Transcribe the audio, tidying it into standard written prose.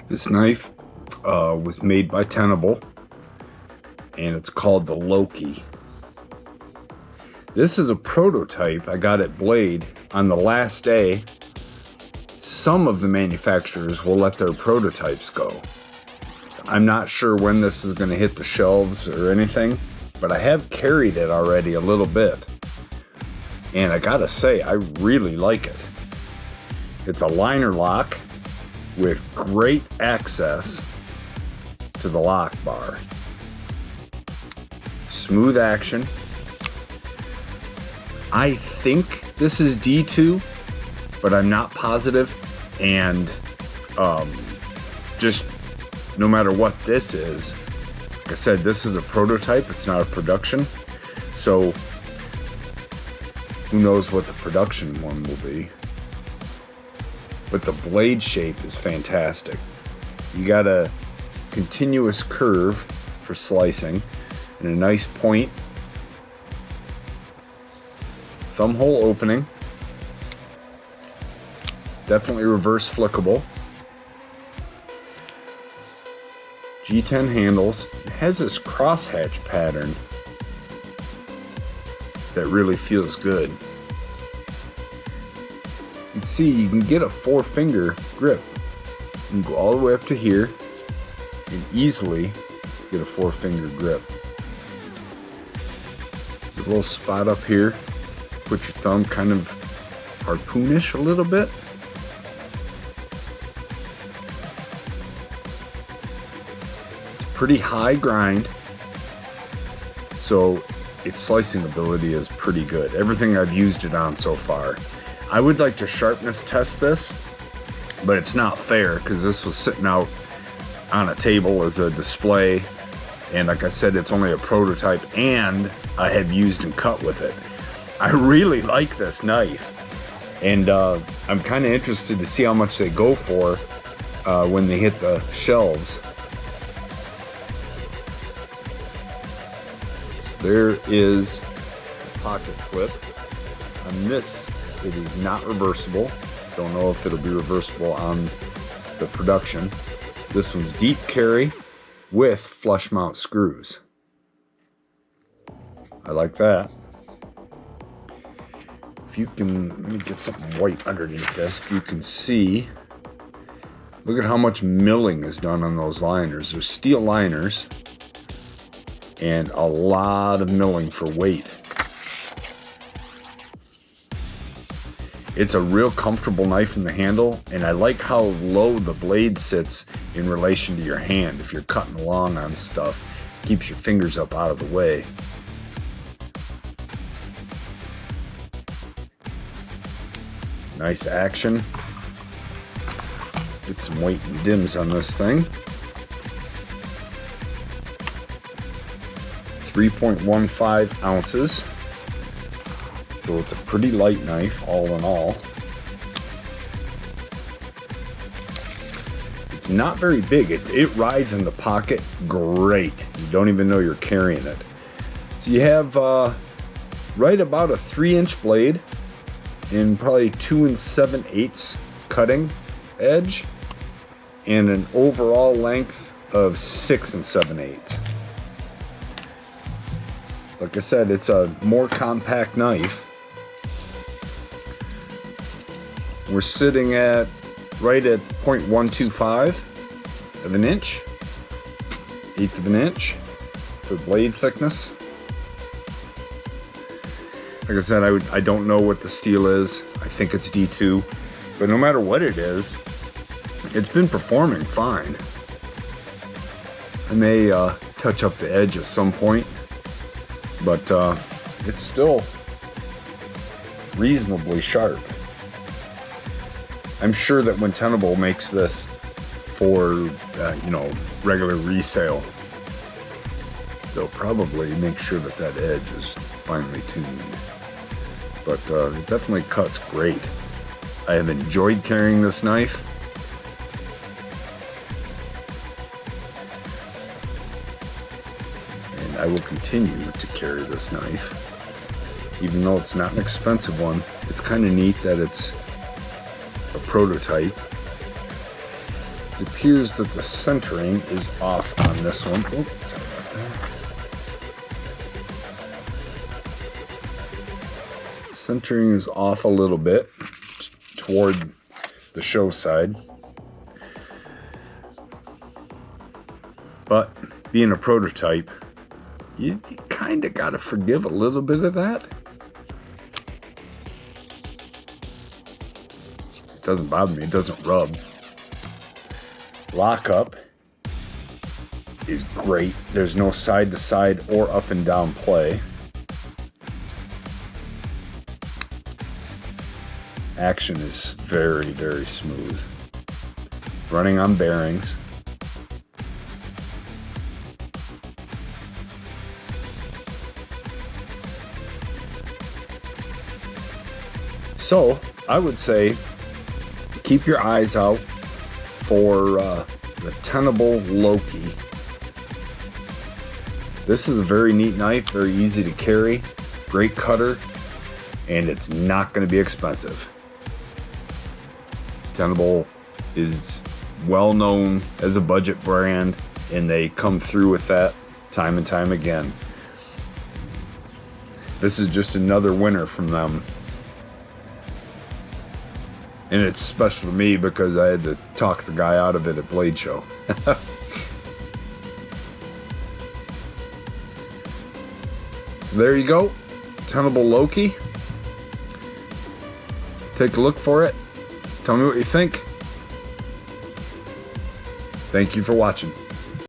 This knife was made by Tenable, and it's called the Loki. This is a prototype I got at Blade on the last day. Some of the manufacturers will let their prototypes go. I'm not sure when this is going to hit the shelves or anything, but I have carried it already a little bit. And I gotta say, I really like it. It's a liner lock with great access to the lock bar. Smooth action. I think this is D2, but I'm not positive. And just no matter what this is, like I said, this is a prototype, it's not a production. So who knows what the production one will be. But the blade shape is fantastic. You got a continuous curve for slicing and a nice point. Thumb hole opening. Definitely reverse flickable. G10 handles. It has this crosshatch pattern that really feels good. You can see you can get a 4-finger grip. You can go all the way up to here and easily get a 4-finger grip. There's a little spot up here. Put your thumb kind of harpoonish a little bit. It's pretty high grind, so its slicing ability is pretty good. Everything I've used it on so far. I would like to sharpness test this, but it's not fair because this was sitting out on a table as a display, and like I said, it's only a prototype, and I have used and cut with it. I really like this knife, and I'm kind of interested to see how much they go for when they hit the shelves. There is a pocket clip. On this, it is not reversible. Don't know if it'll be reversible on the production. This one's deep carry with flush mount screws. I like that. If you can, let me get something white underneath this. If you can see, look at how much milling is done on those liners. They're steel liners, and a lot of milling for weight. It's a real comfortable knife in the handle, and I like how low the blade sits in relation to your hand. If you're cutting along on stuff, it keeps your fingers up out of the way. Nice action. Let's get some weight and dims on this thing. 3.15 ounces. So it's a pretty light knife, all in all. It's not very big. It rides in the pocket great. You don't even know you're carrying it. So you have right about a 3-inch blade in probably 2 7/8 cutting edge, and an overall length of 6 7/8. Like I said, it's a more compact knife. We're sitting at right at 0.125 of an inch, 1/8 of an inch for blade thickness. Like I said, I don't know what the steel is. I think it's D2, but no matter what it is, it's been performing fine. I may touch up the edge at some point, but it's still reasonably sharp. I'm sure that when Tenable makes this for regular resale, they'll probably make sure that that edge is finely tuned. But it definitely cuts great. I have enjoyed carrying this knife. And I will continue to carry this knife. Even though it's not an expensive one, it's kind of neat that it's a prototype. It appears that the centering is off on this one. Oops, sorry about that. Centering is off a little bit toward the show side. But being a prototype, you kind of got to forgive a little bit of that. It doesn't bother me. It doesn't rub. Lockup is great. There's no side to side or up and down play. Action is very, very smooth. Running on bearings. So, I would say keep your eyes out for the Tenable Loki. This is a very neat knife, very easy to carry, great cutter, and it's not going to be expensive. Tenable is well known as a budget brand, and they come through with that time and time again. This is just another winner from them. And it's special to me because I had to talk the guy out of it at Blade Show. So there you go. Tenable Loki. Take a look for it. Tell me what you think. Thank you for watching.